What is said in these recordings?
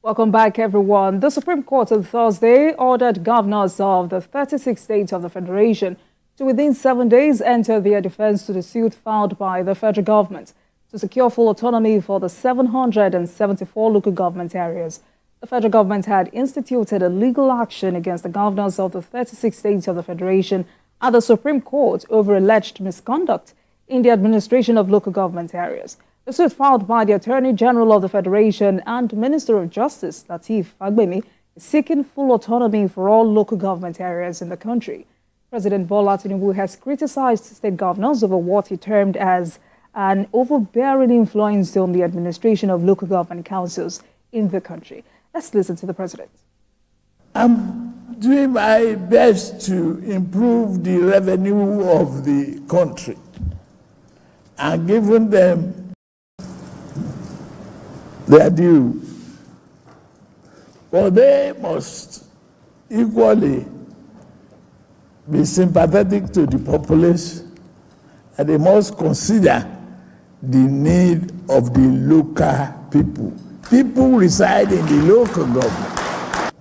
Welcome back, everyone. The Supreme Court on Thursday ordered governors of the 36 states of the Federation to within 7 days enter their defense to the suit filed by the federal government to secure full autonomy for the 774 local government areas. The federal government had instituted a legal action against the governors of the 36 states of the Federation at the Supreme Court over alleged misconduct in the administration of local government areas. The suit filed by the Attorney General of the Federation and Minister of Justice, Lateef Fagbemi, is seeking full autonomy for all local government areas in the country. President Bola Tinubu has criticized state governors over what he termed as an overbearing influence on the administration of local government councils in the country. Let's listen to the president. I'm doing my best to improve the revenue of the country and giving them their due. But they must equally be sympathetic to the populace, and they must consider the need of the local people. People reside in the local government.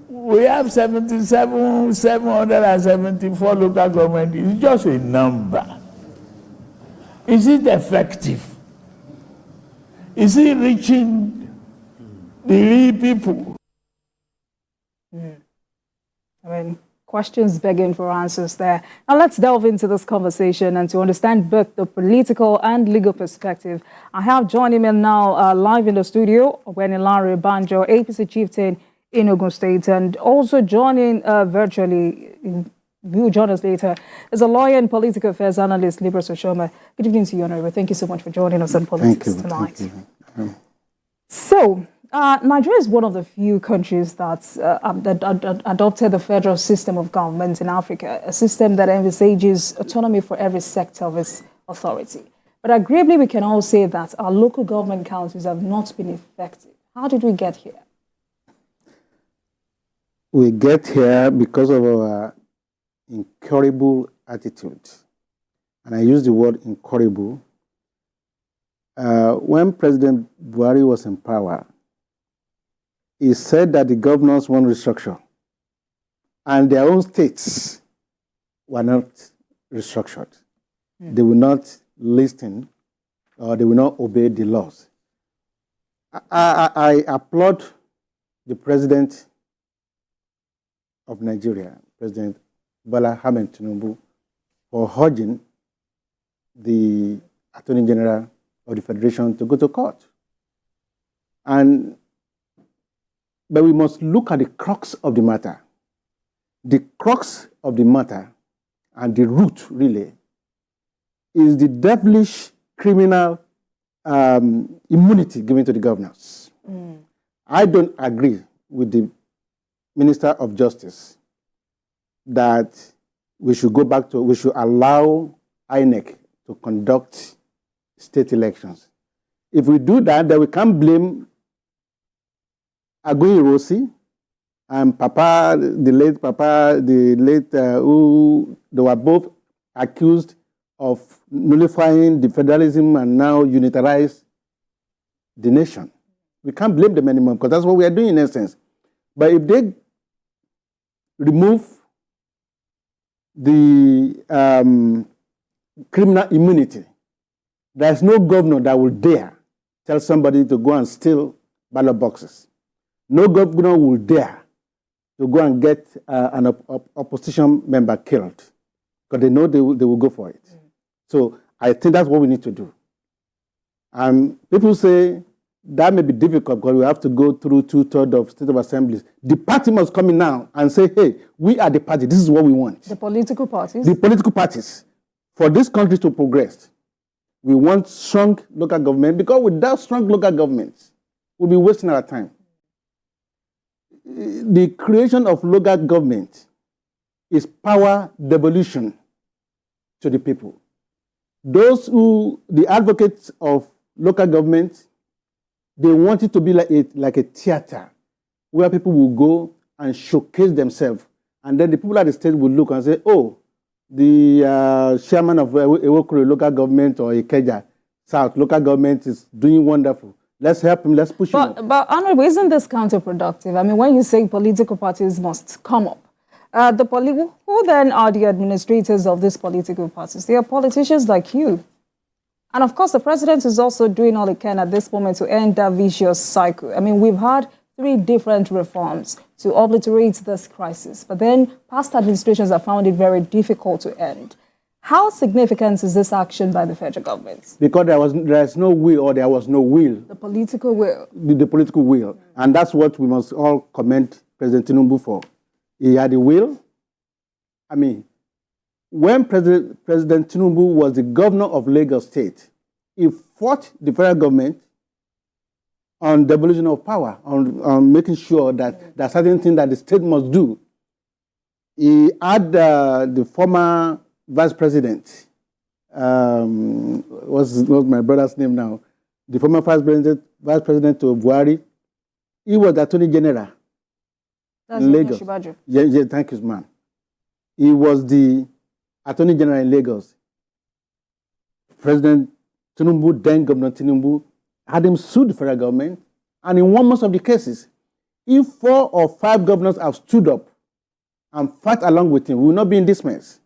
We have 774 local government. It's just a number. Is it effective? Is it reaching the real people? I mean, questions begging for answers there. Now let's delve into this conversation and to understand both the political and legal perspective. I have joining me now live in the studio, Larry Banjo, APC chieftain in Ogun State, and also joining virtually, will join us later, is a lawyer and political affairs analyst, Libras Oshoma. Good evening to you, Honorable. Thank you so much for joining us on Politics tonight. Thank you. So, Nigeria is one of the few countries that adopted the federal system of government in Africa, a system that envisages autonomy for every sector of its authority. But agreeably, we can all say that our local government councils have not been effective. How did we get here? We get here because of our incurable attitude. And I use the word incurable. When President Buhari was in power, he said that the governors want restructure, and their own states were not restructured. They will not listen, or they will not obey the laws. I applaud the President of Nigeria, President Bola Ahmed Tinubu, for urging the Attorney General of the Federation to go to court. But we must look at the crux of the matter. The crux of the matter and the root, really, is the devilish criminal immunity given to the governors. I don't agree with the Minister of Justice that we should allow INEC to conduct state elections. If we do that, then we can't blame Agoy Rossi and the late who they were both accused of nullifying the federalism and now unitarize the nation. We can't blame them anymore because that's what we are doing in essence. But if they remove the criminal immunity, there's no governor that will dare tell somebody to go and steal ballot boxes. No governor will dare to go and get an opposition member killed because they know they will go for it. So I think that's what we need to do. And people say that may be difficult because we have to go through 2/3 of state of assemblies. The party must come in now and say, hey, we are the party. This is what we want. The political parties? The political parties. For this country to progress, we want strong local government because without strong local governments, we'll be wasting our time. The creation of local government is power devolution to the people. The advocates of local government, they want it to be like a theater where people will go and showcase themselves. And then the people at the state will look and say, oh, the chairman of Ewokure local government or Ikeja South, local government is doing wonderful. Let's help him, let's push him. But Honorable, isn't this counterproductive? I mean, when you say political parties must come up, who then are the administrators of these political parties? They are politicians like you. And of course, the president is also doing all he can at this moment to end that vicious cycle. I mean, we've had 3 different reforms to obliterate this crisis, but then past administrations have found it very difficult to end. How significant is this action by the federal government? Because there is no will, or there was no will. The political will. The political will. And that's what we must all commend President Tinubu for. He had the will. I mean, when President Tinubu was the governor of Lagos State, he fought the federal government on devolution of power, on making sure that there are certain things that the state must do. He had the former vice president, what's my brother's name now? The former vice president of Buhari, he was the attorney general in Lagos. Yeah, thank you, man. He was the attorney general in Lagos. President Tinubu, then Governor Tinubu, had him sue the federal government, and in one most of the cases, if 4 or 5 governors have stood up and fought along with him, we will not be in this mess.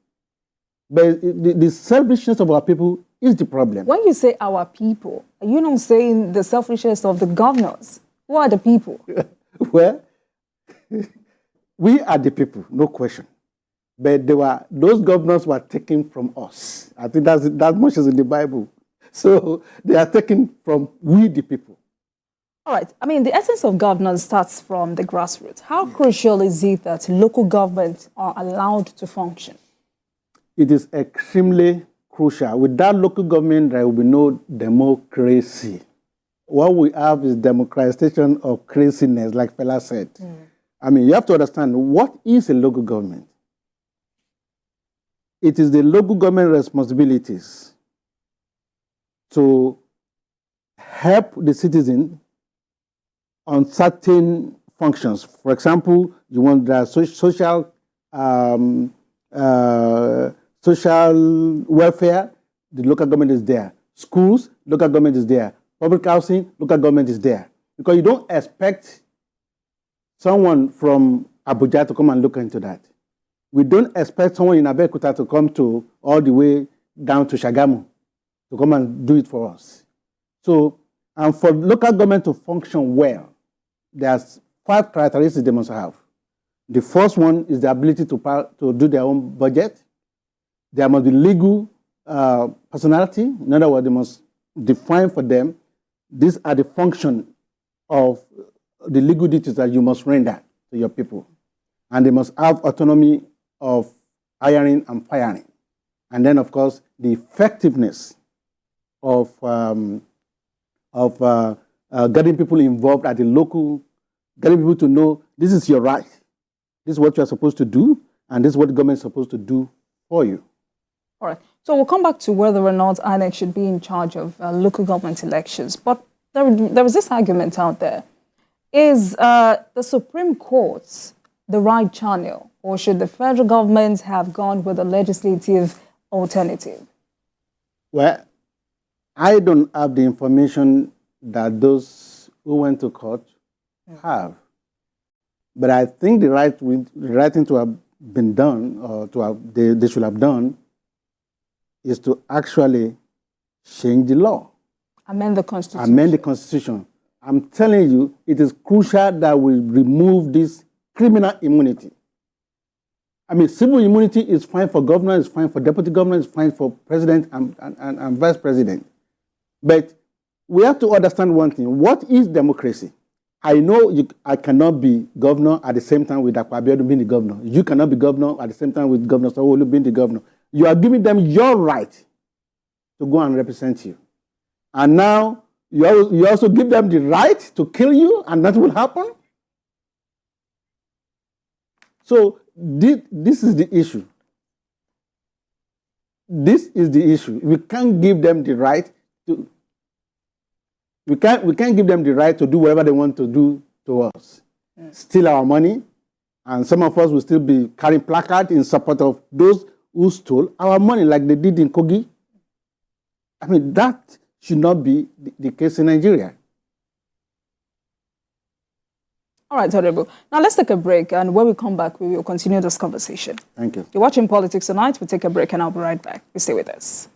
But the selfishness of our people is the problem. When you say our people, are you not saying the selfishness of the governors? Who are the people? Well, we are the people, no question. But those governors were taken from us. I think that much is in the Bible. So they are taken from we, the people. All right. I mean, the essence of governance starts from the grassroots. How crucial is it that local governments are allowed to function? It is extremely crucial. Without local government, there will be no democracy. What we have is democratization of craziness, like Fela said. I mean, you have to understand, what is a local government? It is the local government responsibilities to help the citizen on certain functions. For example, you want the social welfare, the local government is there. Schools, local government is there. Public housing, local government is there. Because you don't expect someone from Abuja to come and look into that. We don't expect someone in Abeokuta to come to all the way down to Shagamu to come and do it for us. So, and for local government to function well, there's 5 characteristics they must have. The first one is the ability to do their own budget. There must be legal personality. In other words, they must define for them, these are the function of the legal duties that you must render to your people. And they must have autonomy of hiring and firing. And then, of course, the effectiveness of getting people involved at the local, getting people to know this is your right, this is what you are supposed to do, and this is what the government is supposed to do for you. All right. So we'll come back to whether or not INEC should be in charge of local government elections. But there is this argument out there. Is the Supreme Court the right channel, or should the federal government have gone with a legislative alternative? Well, I don't have the information that those who went to court have. But I think the right thing to have been done, or they should have done, is to actually change the law. Amend the Constitution. Amend the Constitution. I'm telling you, it is crucial that we remove this criminal immunity. I mean, civil immunity is fine for governor, it's fine for deputy governor, it's fine for president and vice president. But we have to understand one thing. What is democracy? I know I cannot be governor at the same time with Akpo Abiodun being the governor. You cannot be governor at the same time with Governor Sanwo-Olu being the governor. You are giving them your right to go and represent you. And now you also give them the right to kill you, and that will happen. So this is the issue. This is the issue. We can't give them the right to. We can't give them the right to do whatever they want to do to us. Steal our money, and some of us will still be carrying placards in support of those who stole our money, like they did in Kogi. I mean, that should not be the case in Nigeria. All right, Honorable. Now let's take a break, and when we come back, we will continue this conversation. Thank you. You're watching Politics Tonight. We'll take a break, and I'll be right back. Please stay with us.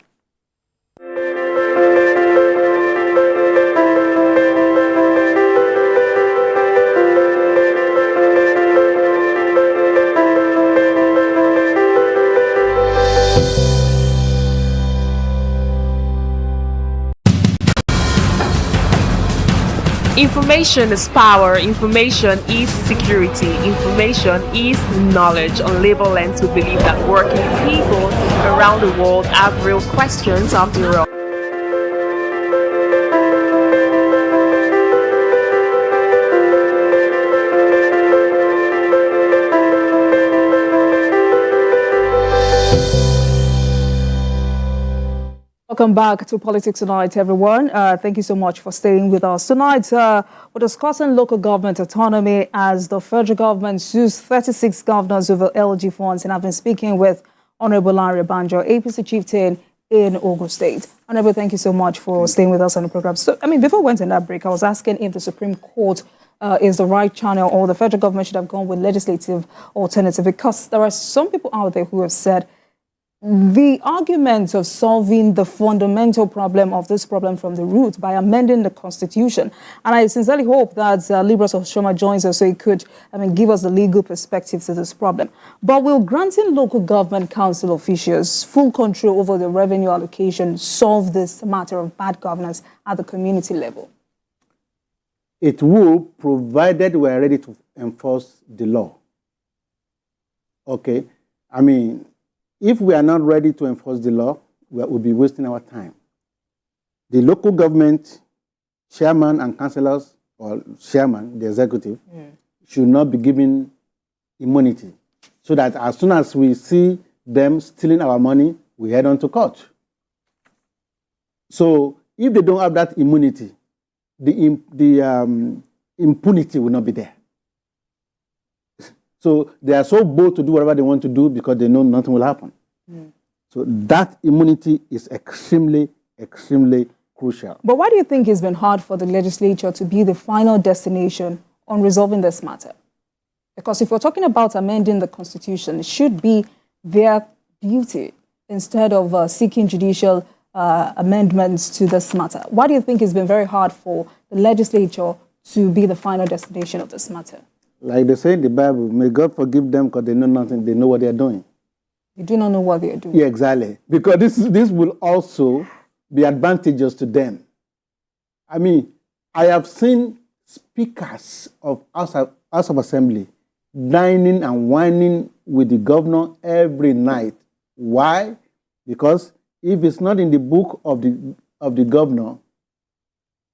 Information is power, information is security, information is knowledge. On Labor Lens, we believe that working people around the world have real questions after all. Welcome back to Politics Tonight, everyone. Thank you so much for staying with us. Tonight, we're discussing local government autonomy as the federal government sues 36 governors over LG funds, and I've been speaking with Honorable Larry Banjo, APC chieftain in Ogun State. Honorable, thank you so much for staying with us on the program. So, before we went on that break, I was asking if the Supreme Court is the right channel, or the federal government should have gone with legislative alternative, because there are some people out there who have said the argument of solving the fundamental problem of this problem from the root by amending the Constitution. And I sincerely hope that Libras of Shoma joins us so he could give us the legal perspective to this problem. But will granting local government council officials full control over the revenue allocation solve this matter of bad governance at the community level? It will, provided we are ready to enforce the law. Okay? If we are not ready to enforce the law, we'll be wasting our time. The local government chairman and councillors, or chairman, the executive, should not be given immunity, so that as soon as we see them stealing our money, we head on to court. So if they don't have that immunity, the impunity will not be there. So they are so bold to do whatever they want to do because they know nothing will happen. So that immunity is extremely, extremely crucial. But why do you think it's been hard for the legislature to be the final destination on resolving this matter? Because if we're talking about amending the Constitution, it should be their duty instead of seeking judicial amendments to this matter. Why do you think it's been very hard for the legislature to be the final destination of this matter? Like they say in the Bible, may God forgive them because they know nothing, they know what they are doing. They do not know what they are doing. Yeah, exactly. Because this will also be advantageous to them. I have seen speakers of House of Assembly dining and whining with the governor every night. Why? Because if it's not in the book of the governor,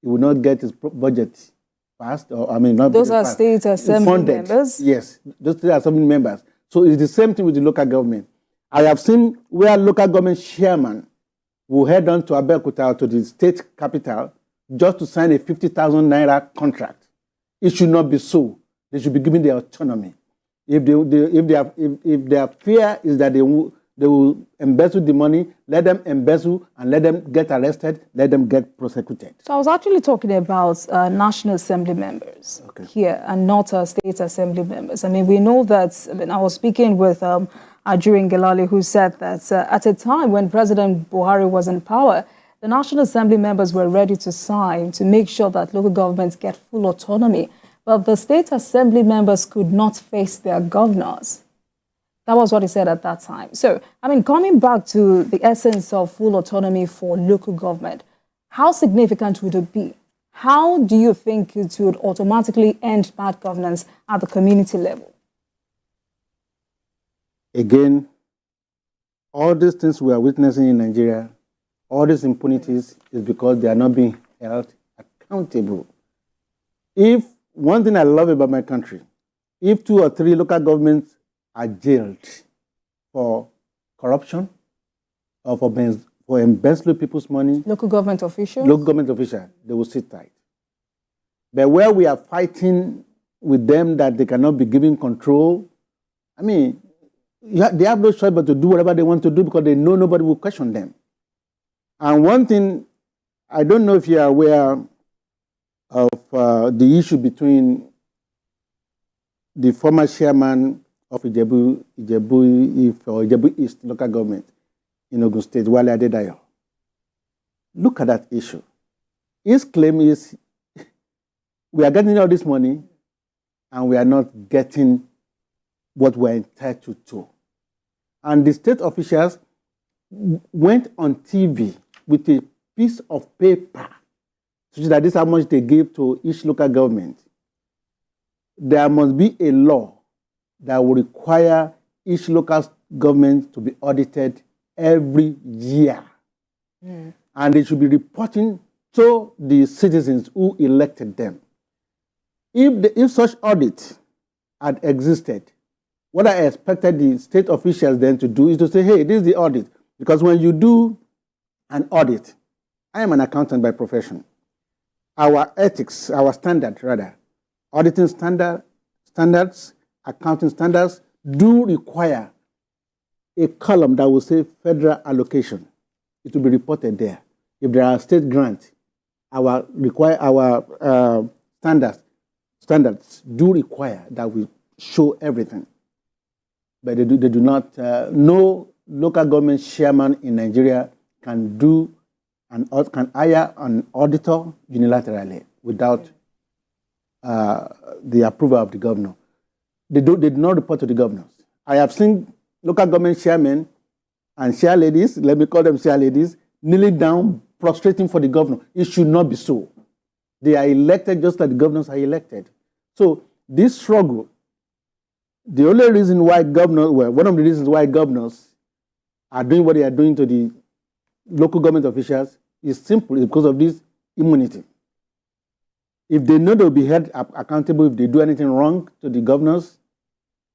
he will not get his budget passed, or not. Those are state assembly members? Yes, those state assembly members. So it's the same thing with the local government. I have seen where local government chairman will head on to Abeokuta, to the state capital, just to sign a 50,000 naira contract. It should not be so. They should be given their autonomy. If their fear is that they will embezzle the money, let them embezzle and let them get arrested, let them get prosecuted. So I was actually talking about National Assembly members here and not state assembly members. We know that, I was speaking with Ajuri Ngelale, who said that at a time when President Buhari was in power, the National Assembly members were ready to sign to make sure that local governments get full autonomy. But the state assembly members could not face their governors. That was what he said at that time. So, coming back to the essence of full autonomy for local government, how significant would it be? How do you think it would automatically end bad governance at the community level? Again, all these things we are witnessing in Nigeria, all these impunities, is because they are not being held accountable. If one thing I love about my country, if 2 or 3 local governments are jailed for corruption or for embezzling people's money, local government officials, they will sit tight. But where we are fighting with them that they cannot be given control, they have no choice but to do whatever they want to do because they know nobody will question them. And one thing I don't know if you are aware of the issue between the former chairman of Ijebu East local government in Ogun State, Wale Adedayo. Look at that issue. His claim is, we are getting all this money and we are not getting what we're entitled to. And the state officials went on TV with a piece of paper to show that this is how much they give to each local government. There must be a law that will require each local government to be audited every year. And they should be reporting to the citizens who elected them. If such audit had existed, what I expected the state officials then to do is to say, hey, this is the audit. Because when you do an audit, I am an accountant by profession. Our ethics, our standard rather, auditing standards, accounting standards do require a column that will say federal allocation. It will be reported there. If there are state grants, our standards do require that we show everything. But they do not. No local government chairman in Nigeria can hire an auditor unilaterally without the approval of the governor. They do not report to the governors. I have seen local government chairmen and chair ladies, let me call them chair ladies, kneeling down, prostrating for the governor. It should not be so. They are elected just like the governors are elected. So this struggle, the only reason why one of the reasons why governors are doing what they are doing to the local government officials is simple. It's because of this immunity. If they know they'll be held accountable if they do anything wrong to the governors,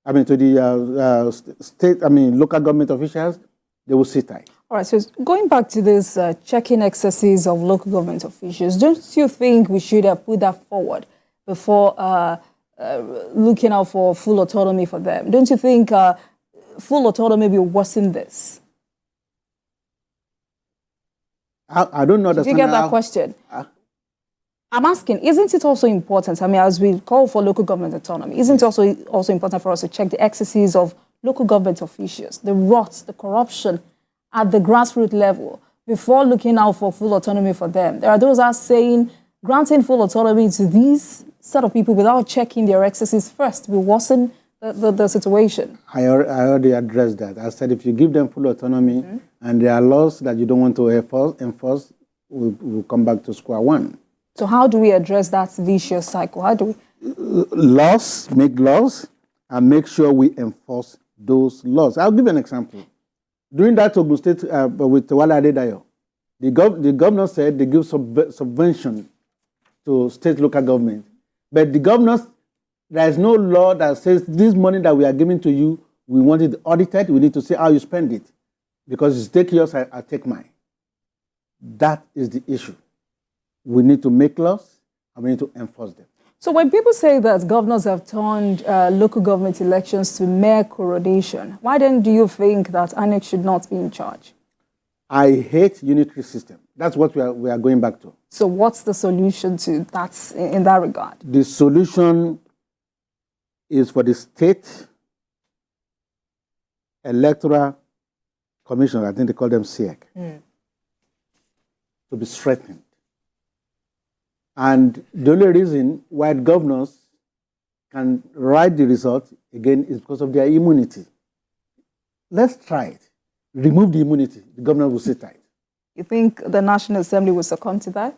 to the local government officials, they will sit tight. All right, so going back to this checking exercise of local government officials, don't you think we should have put that forward before looking out for full autonomy for them? Don't you think full autonomy will worsen this? I don't know. Did you get that question? I'm asking, isn't it also important, as we call for local government autonomy, isn't it also important for us to check the excesses of local government officials, the rot, the corruption at the grassroots level, before looking out for full autonomy for them? There are those that are saying granting full autonomy to these set of people without checking their excesses first will worsen the situation. I already addressed that. I said if you give them full autonomy and there are laws that you don't want to enforce, we'll come back to square one. So how do we address that vicious cycle? How do we? Make laws and make sure we enforce those laws. I'll give you an example. During that Ogun State with Wale Adedayo, the governor said they give subvention to state local government. But the governors, there is no law that says this money that we are giving to you, we want it audited. We need to say how you spend it. Because you take yours, I take mine. That is the issue. We need to make laws and we need to enforce them. So when people say that governors have turned local government elections to mere coronation, why then do you think that INEC should not be in charge? I hate unitary system. That's what we are going back to. So what's the solution to that in that regard? The solution is for the state electoral commission, I think they call them SEC, to be strengthened. And the only reason why governors can write the result, again, is because of their immunity. Let's try it. Remove the immunity. The governor will sit tight. You think the National Assembly will succumb to that?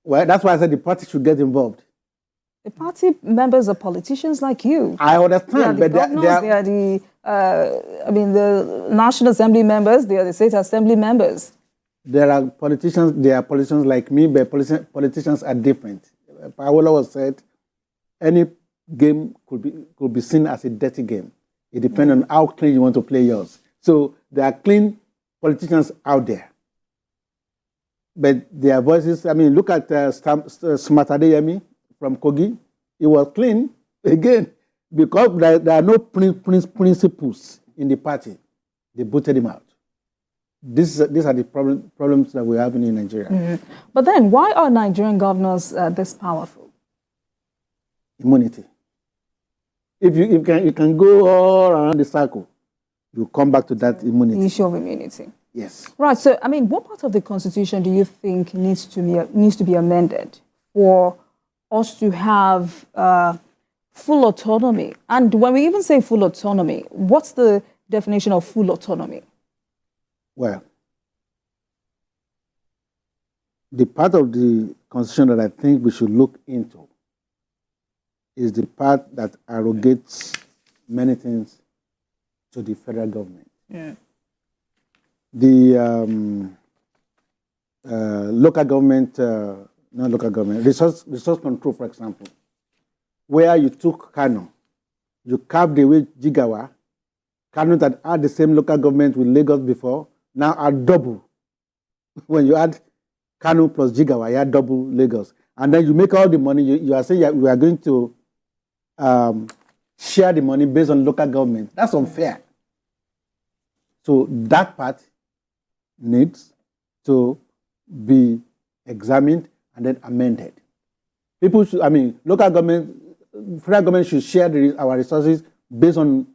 Well, that's why I said the party should get involved. The party members are politicians like you. I understand, but they are the National Assembly members, they are the State Assembly members. There are politicians like me, but politicians are different. Paola said, any game could be seen as a dirty game. It depends on how clean you want to play yours. So there are clean politicians out there. But their voices, look at Smatadeyemi from Kogi. It was clean, again, because there are no principles in the party. They booted him out. these are the problems that we're having in Nigeria. But then, why are Nigerian governors this powerful? Immunity. If you can go all around the circle, you come back to that immunity. The issue of immunity. Yes. Right. So, I mean, what part of the Constitution do you think needs to be amended for us to have full autonomy? And when we even say full autonomy, what's the definition of full autonomy? Well, the part of the Constitution that I think we should look into is the part that arrogates many things to the federal government. Yeah. The local government, not local government, resource control, for example, where you took Kano, you carved away Jigawa, Kano that had the same local government with Lagos before, now are double. When you add Kano plus Jigawa, you add double Lagos. And then you make all the money, you are saying we are going to share the money based on local government. That's unfair. So that part needs to be examined and then amended. People should, local government, federal government should share our resources based on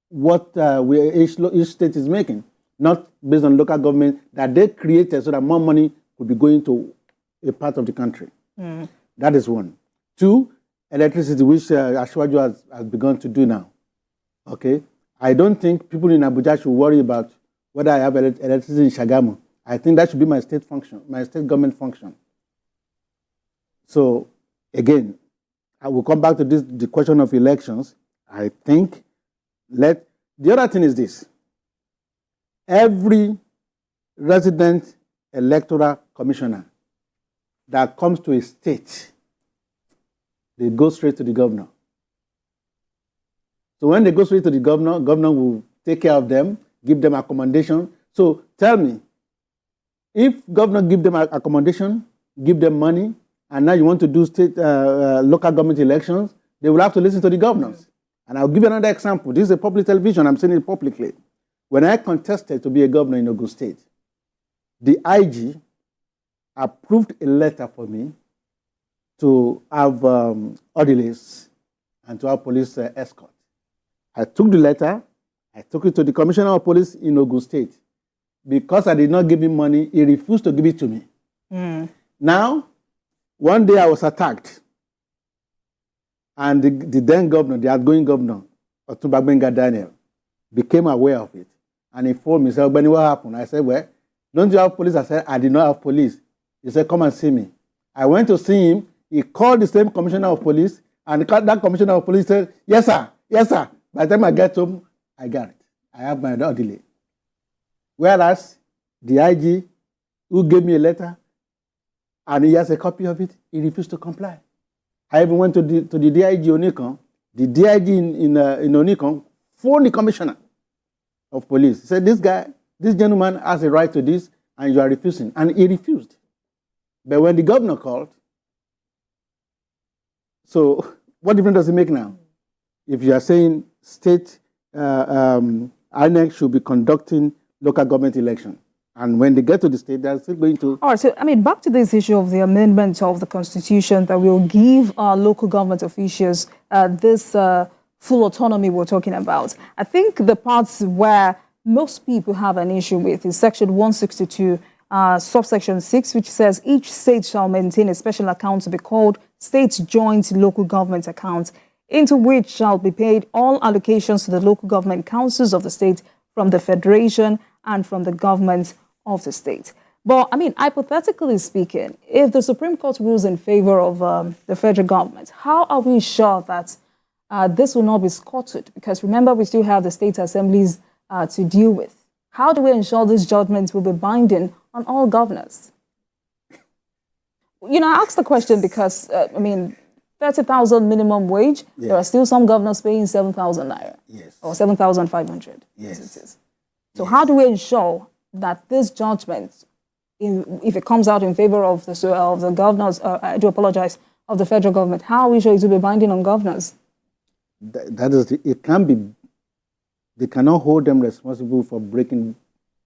what each state is making, not based on local government that they created so that more money could be going to a part of the country. That is one. Two, electricity, which Ashwaju has begun to do now. Okay, I don't think people in Abuja should worry about whether I have electricity in Shagamu. I think that should be my state function, my state government function. So again, I will come back to the question of elections. I think the other thing is this. Every resident electoral commissioner that comes to a state, they go straight to the governor. So when they go straight to the governor, governor will take care of them, give them accommodation. So tell me, if governor give them accommodation, give them money, and now you want to do state local government elections, they will have to listen to the governors. And I'll give you another example. This is a public television. I'm saying it publicly. When I contested to be a governor in Ogun State, the IG approved a letter for me to have orderlies and to have police escort. I took the letter, I took it to the Commissioner of Police in Ogun State. Because I did not give him money, he refused to give it to me. Now, one day I was attacked. And the then governor, the outgoing governor, Otunba Gbenga Daniel, became aware of it. And informed me, said, Benny, what happened? I said, well, don't you have police? I said, I did not have police. He said, come and see me. I went to see him. He called the same commissioner of police. And that commissioner of police said, yes, sir. Yes, sir. By the time I get home, I got it. I have my orderly. Whereas the IG, who gave me a letter, and he has a copy of it, he refused to comply. I even went to the DIG Onikon. The DIG in Onikon phoned the commissioner of police. He said, this gentleman has a right to this, and you are refusing. And he refused. But when the governor called, so what difference does it make now? If you are saying state INEC should be conducting local government election, and when they get to the state, they're still going to... All right, so, back to this issue of the amendment of the Constitution that will give our local government officials this full autonomy we're talking about. I think the parts where most people have an issue with is Section 162, subsection 6, which says each state shall maintain a special account to be called State Joint Local Government Account, into which shall be paid all allocations to the local government councils of the state from the federation and from the government of the state. But, hypothetically speaking, if the Supreme Court rules in favor of the federal government, how are we sure that this will not be scuttled? Because remember, we still have the state assemblies to deal with. How do we ensure these judgments will be binding on all governors? I asked the question because, 30,000 minimum wage, yes. There are still some governors paying 7,000 naira. Yes. Or 7,500. Yes. As it is. So how do we ensure that this judgment, if it comes out in favor of the governors, I do apologize, of the federal government, how are we sure it will be binding on governors? That is, it can be, they cannot hold them responsible for breaking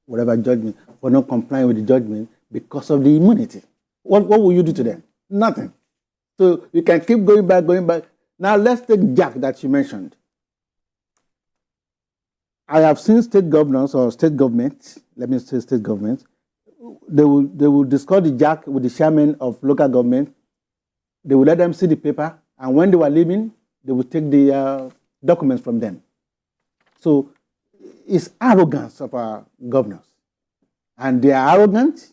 whatever judgment, for not complying with the judgment because of the immunity. What will you do to them? Nothing. So you can keep going back. Now let's take Jack that you mentioned. I have seen state governors or state governments, let me say state governments, they will discuss the Jack with the chairman of local government. They will let them see the paper, and when they were leaving, they will take the documents from them. So it's arrogance of our governors. And they are arrogant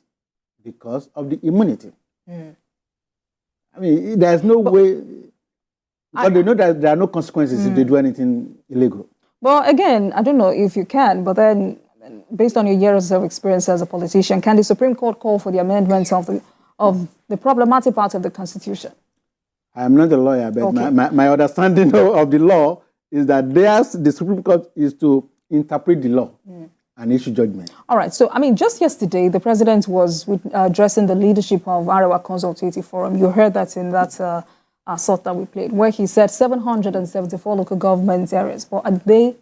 because of the immunity. I mean, there's no way, because they know that there are no consequences if they do anything illegal. Well, again, I don't know if you can, but then, based on your years of experience as a politician, can the Supreme Court call for the amendments of the problematic part of the Constitution? I'm not a lawyer, but Okay. my understanding of the law is that the Supreme Court is to interpret the law and issue judgment. All right. So, I mean, just yesterday, the president was addressing the leadership of Arewa Consultative Forum. You heard that in that sort that we played, where he said 774 local government areas, but are they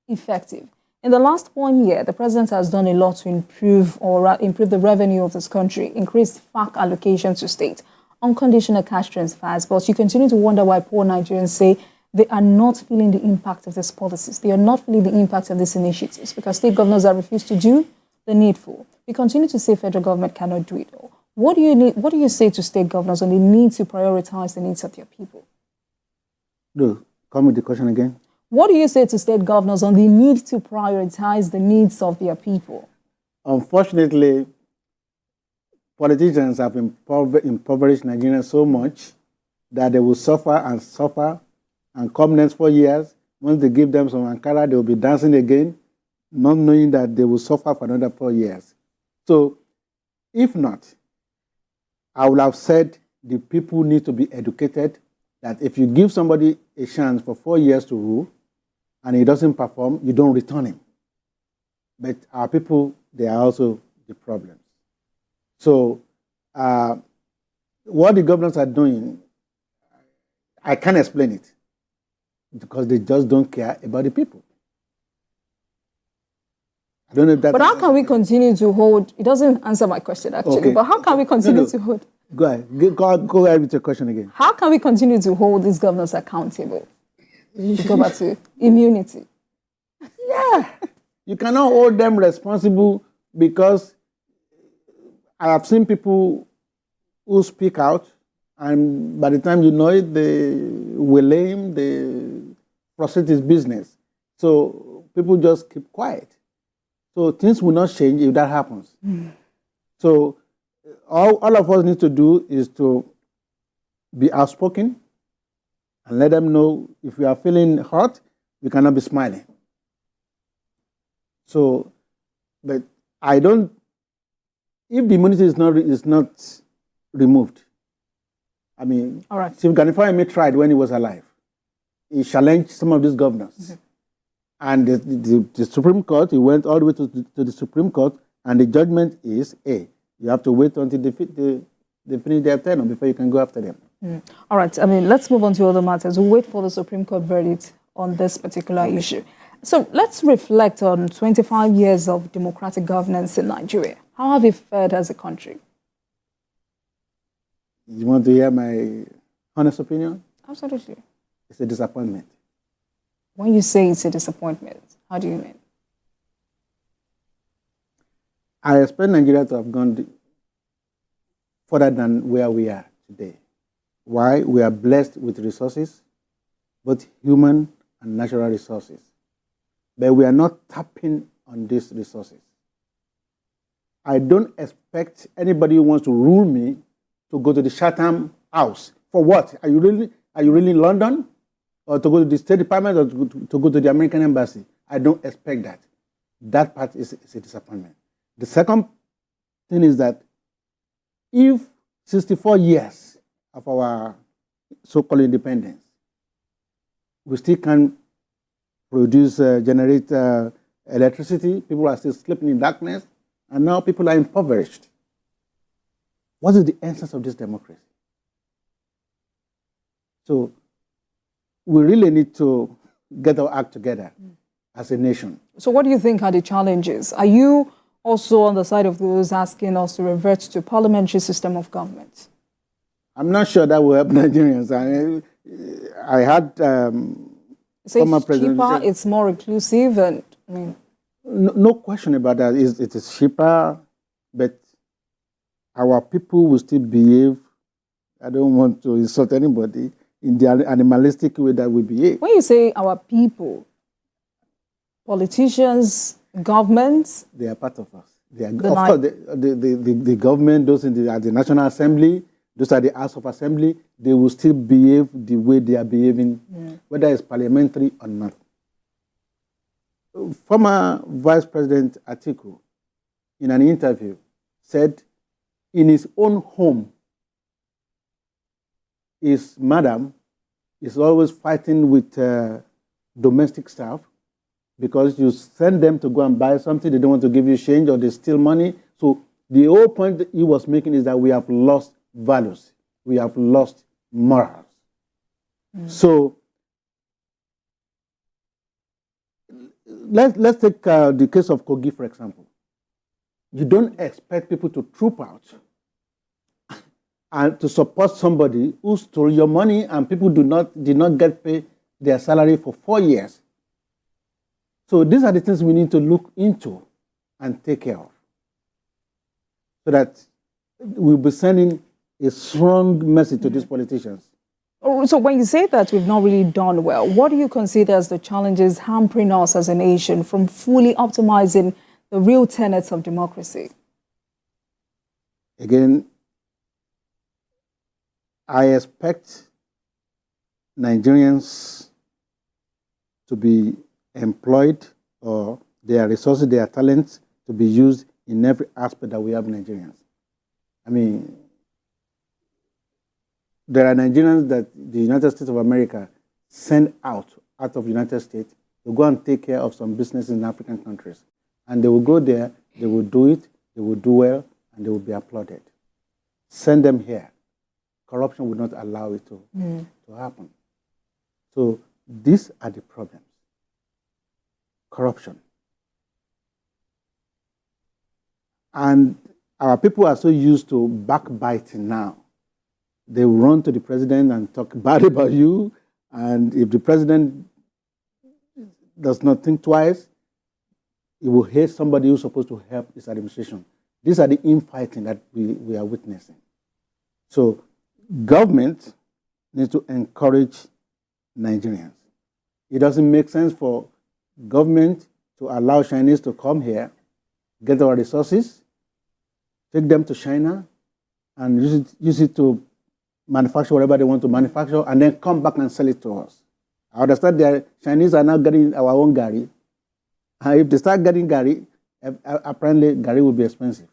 effective? In the last 1 year, the president has done a lot to improve the revenue of this country, increased FAC allocation to state, unconditional cash transfers, but you continue to wonder why poor Nigerians say they are not feeling the impact of these policies. They are not feeling the impact of these initiatives because state governors have refused to do the needful. We continue to say federal government cannot do it all. What do you say to state governors on the need to prioritize the needs of their people? No, come with the question again. What do you say to state governors on the need to prioritize the needs of their people? Unfortunately, politicians have impoverished Nigeria so much that they will suffer and come next 4 years. Once they give them some Ankara, they will be dancing again, not knowing that they will suffer for another 4 years. So, if not, I would have said the people need to be educated, that if you give somebody a chance for 4 years to rule and he doesn't perform, you don't return him. But our people, they are also the problem. So what the governors are doing, I can't explain it because they just don't care about the people. I don't know if that. But how can we continue to hold? It doesn't answer my question actually. Okay. But how can we continue to hold? Go ahead. Go ahead with your question again. How can we continue to hold these governors accountable? To go back to immunity. Yeah, you cannot hold them responsible because I have seen people who speak out, and by the time you know it, they will lame, they frustrate his business. So people just keep quiet. So things will not change if that happens. So all of us need to do is to be outspoken and let them know if we are feeling hurt, we cannot be smiling. So, but I don't. If the immunity is not removed, I mean, All right. Chief Ganifayemi tried when he was alive. He challenged some of these governors. And the Supreme Court, he went all the way to the Supreme Court, and the judgment is, A, you have to wait until they finish their term before you can go after them. All right. I mean, let's move on to other matters. We'll wait for the Supreme Court verdict on this particular issue. So let's reflect on 25 years of democratic governance in Nigeria. How have we fared as a country? You want to hear my honest opinion? Absolutely. It's a disappointment. When you say it's a disappointment, how do you mean? I expect Nigeria to have gone further than where we are today. Why? We are blessed with resources, both human and natural resources. But we are not tapping on these resources. I don't expect anybody who wants to rule me to go to the Chatham House. For what? Are you really in London? Or to go to the State Department, or to go to the American Embassy? I don't expect that. That part is a disappointment. The second thing is that if 64 years of our so-called independence, we still can't generate electricity, people are still sleeping in darkness, and now people are impoverished. What is the essence of this democracy? So we really need to get our act together as a nation. So what do you think are the challenges? Are you also on the side of those asking us to revert to parliamentary system of government? I'm not sure that will help Nigerians. I had So it's cheaper, it's more inclusive, and I mean, no question about that. It is cheaper, but our people will still behave. I don't want to insult anybody in the animalistic way that we behave. when you say our people, politicians, governments, They are part of us. They are, of The course, the government, those at the National Assembly, those at the House of Assembly, they will still behave the way they are behaving, whether it's parliamentary or not. Former Vice President Atiku, in an interview, said in his own home, his madam is always fighting with domestic staff because you send them to go and buy something, they don't want to give you change or they steal money. So the whole point that he was making is that we have lost values. We have lost morals. So let's take the case of Kogi, for example. You don't expect people to troop out and to support somebody who stole your money and people did not get paid their salary for 4 years. So these are the things we need to look into and take care of, so that we'll be sending a strong message to these politicians. so when you say that we've not really done well, what do you consider as the challenges hampering us as a nation from fully optimizing the real tenets of democracy? Again, I expect Nigerians to be employed, or their resources, their talents to be used in every aspect that we have Nigerians. I mean, there are Nigerians that the United States of America send out of the United States to go and take care of some businesses in African countries. And they will go there, they will do it, they will do well, and they will be applauded. Send them here. Corruption would not allow it to happen. So these are the problems. Corruption. And our people are so used to backbiting now. They will run to the president and talk bad about you. And if the president does not think twice, he will hate somebody who's supposed to help his administration. These are the infighting that we are witnessing. So government needs to encourage Nigerians. It doesn't make sense for government to allow Chinese to come here, get our resources, take them to China, and use it to manufacture whatever they want to manufacture, and then come back and sell it to us. I understand the Chinese are now getting our own gari. If they start getting gari, apparently gari will be expensive.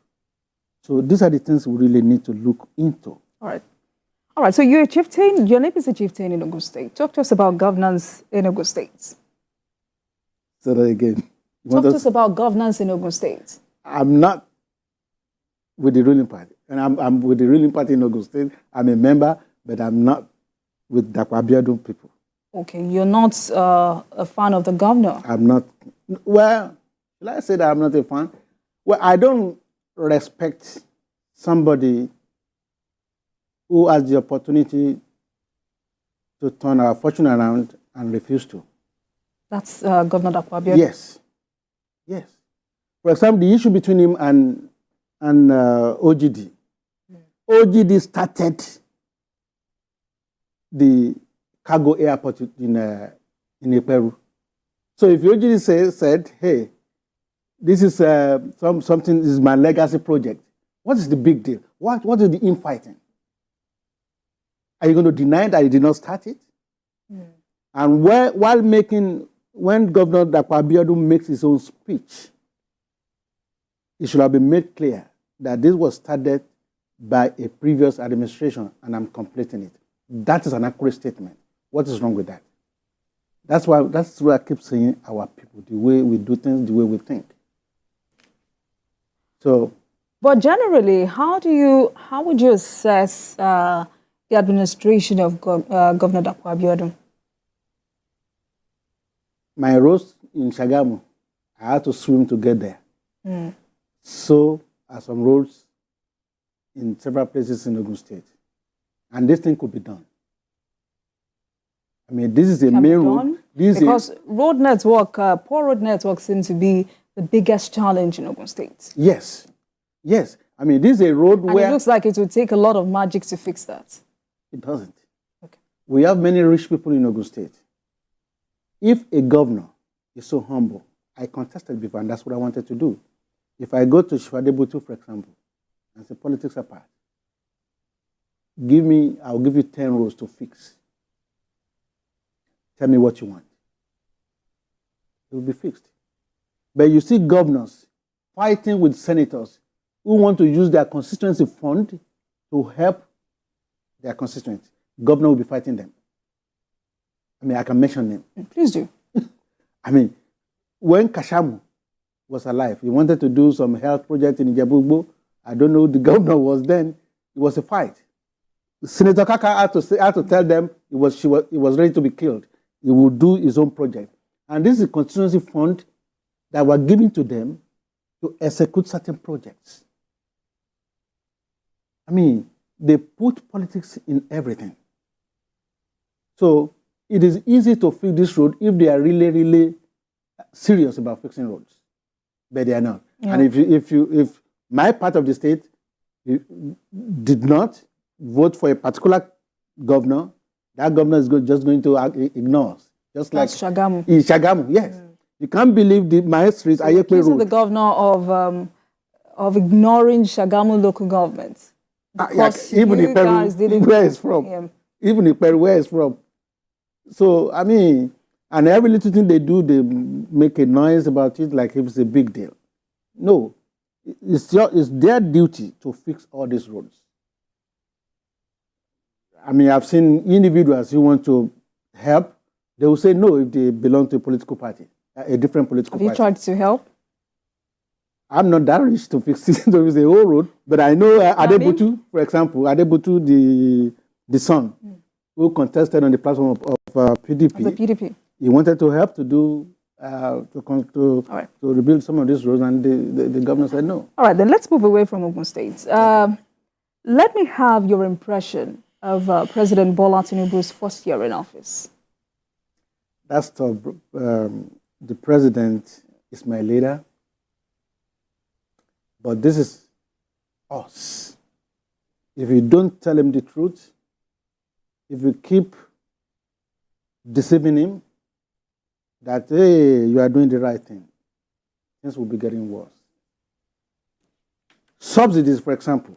So these are the things we really need to look into. All right. All right, so you're a chieftain, your name is a chieftain in Ogun State. Talk to us about governance in Ogun State. Say that again. Talk to us about governance in Ogun State. I'm not with the ruling party. And I'm with the ruling party in Ogun State. I'm a member, but I'm not with Dapo Abiodun people. Okay, you're not a fan of the governor. I'm not. Well, should I say that I'm not a fan? Well, I don't respect somebody who has the opportunity to turn our fortune around and refuse to. That's Governor Dapo Abiodun? Yes. Yes. For example, the issue between him and OGD. OGD started the cargo airport in Peru. So if OGD said, hey, this is something, this is my legacy project, what is the big deal? What is the infighting? Are you going to deny that he did not start it? And when Governor Dapo Abiodun makes his own speech, it should have been made clear that this was started by a previous administration and I'm completing it. That is an accurate statement. What is wrong with that? That's why I keep saying our people, the way we do things, the way we think. So, but generally, how would you assess the administration of Governor Dapo Abiodun? My roast in Shagamu, I had to swim to get there. So are some roads in several places in Ogun State. And this thing could be done. I mean, this is a main road. Because road network, poor road network seems to be the biggest challenge in Ogun State. Yes. Yes. I mean, this is a road and where... it looks like it will take a lot of magic to fix that. It doesn't. Okay. We have many rich people in Ogun State. If a governor is so humble, I contested before, and that's what I wanted to do. If I go to Shwadebutu, for example, and say politics apart, I'll give you 10 roads to fix. Tell me what you want. It will be fixed. But you see governors fighting with senators who want to use their constituency fund to help their constituents. Governor will be fighting them. I mean, I can mention them. Please do. I mean, when Kashamu was alive, he wanted to do some health project in Ijebu. I don't know who the governor was then. It was a fight. Senator Kaka had to tell them he was ready to be killed. He would do his own project. And this is a constituency fund that were given to them to execute certain projects. I mean, they put politics in everything. So it is easy to fix this road if they are really, really serious about fixing roads. But they are not. Yeah. And if my part of the state did not vote for a particular governor, that governor is just going to ignore us. Just like Shagamu. Shagamu, yes. Mm. You can't believe the maestries Ayekwe Road. The governor of ignoring Shagamu local government. Because even if where it's from. Yeah. Even if where it's from. So, I mean, and every little thing they do, they make a noise about it like if it's a big deal. No. It's their duty to fix all these roads. I mean, I've seen individuals who want to help. They will say no if they belong to a political party, a different political party. Have you tried to help? I'm not that rich to fix the whole road, but I know Adebutu, for example, Adebutu, the son, who contested on the platform of PDP. Of the PDP. He wanted to help to do to rebuild some of these roads, and the governor said no. All right, then let's move away from Ogun State. Let me have your impression of President Bola Tinubu's first year in office. That's tough. The president is my leader, but this is us. If you don't tell him the truth, if you keep deceiving him that, hey, you are doing the right thing, things will be getting worse. Subsidies, for example.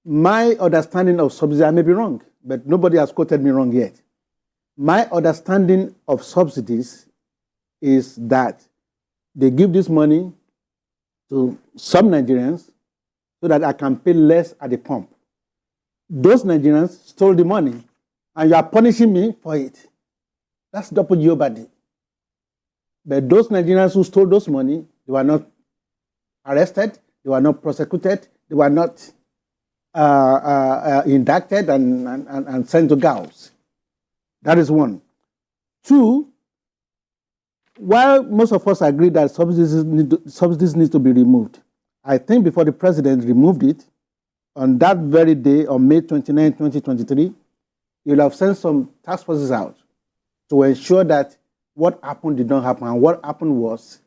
My understanding of subsidies, I may be wrong, but nobody has quoted me wrong yet. My understanding of subsidies is that they give this money to some Nigerians so that I can pay less at the pump. Those Nigerians stole the money, and you are punishing me for it. That's double jeopardy. But those Nigerians who stole those money, they were not arrested, they were not prosecuted, they were not indicted and sent to gallows. That is one. Two, while most of us agree that subsidies need to be removed, I think before the president removed it, on that very day, on May 29, 2023, you'll have sent some task forces out to ensure that what happened did not happen. And what happened was,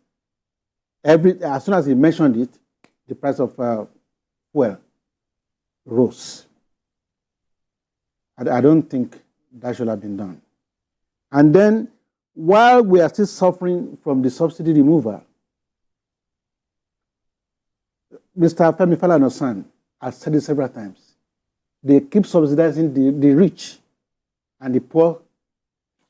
as soon as he mentioned it, the price of fuel rose. I don't think that should have been done. And then, while we are still suffering from the subsidy removal, Mr. Femi Falana-Osan has said it several times. They keep subsidizing the rich and the poor.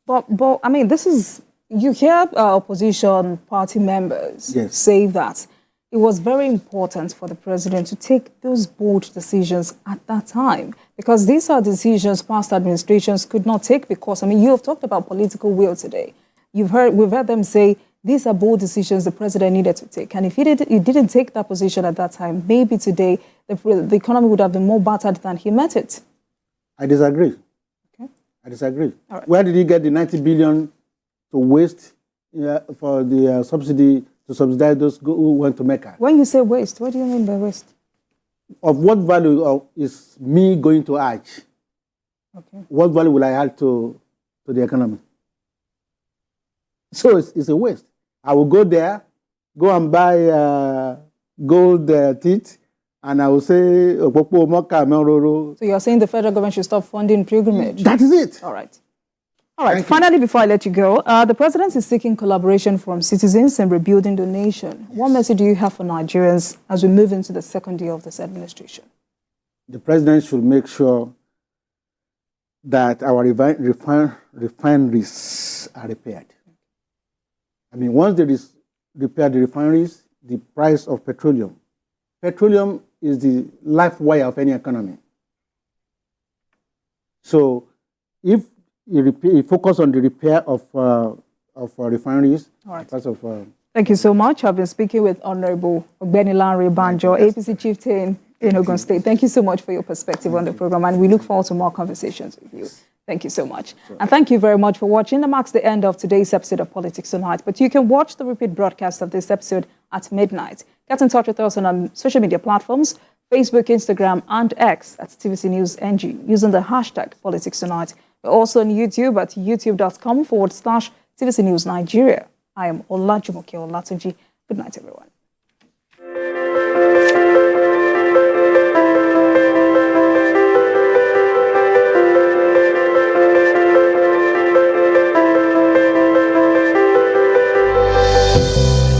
But I mean, this is, you hear opposition party members say that it was very important for the president to take those bold decisions at that time, because these are decisions past administrations could not take, because, I mean, you have talked about political will today. We've heard them say these are bold decisions the president needed to take. And if he didn't take that position at that time, maybe today the economy would have been more battered than he met it. I disagree. Okay. I disagree. Right. Where did he get the 90 billion to waste for the subsidy to to subsidize those who went to Mecca. When you say waste, what do you mean by waste? Of what value is me going to Hajj? Okay. What value will I add to the economy? So it's a waste. I will go there, go and buy gold teeth, and I will say, so you're saying the federal government should stop funding pilgrimage? That is it. All right. All right. Finally, before I let you go, the president is seeking collaboration from citizens in rebuilding the nation. What message do you have for Nigerians as we move into the second year of this administration? The president should make sure that our refineries are repaired. I mean, once they repair the refineries, the price of petroleum is the life wire of any economy. So if you focus on the repair of refineries, all right. because of thank you so much. I've been speaking with Honorable Ogbeni Lanre Banjo, APC chieftain in Ogun State. Thank you so much for your perspective on the program, and we look forward to more conversations with you. Thank you so much. Sure. And thank you very much for watching. That marks the end of today's episode of Politics Tonight. But you can watch the repeat broadcast of this episode at midnight. Get in touch with us on our social media platforms, Facebook, Instagram, and X at TVC News NG, using the hashtag Politics Tonight. We're also on YouTube at youtube.com/TVC News Nigeria. I am Olajumoke Olatunji. Good night, everyone.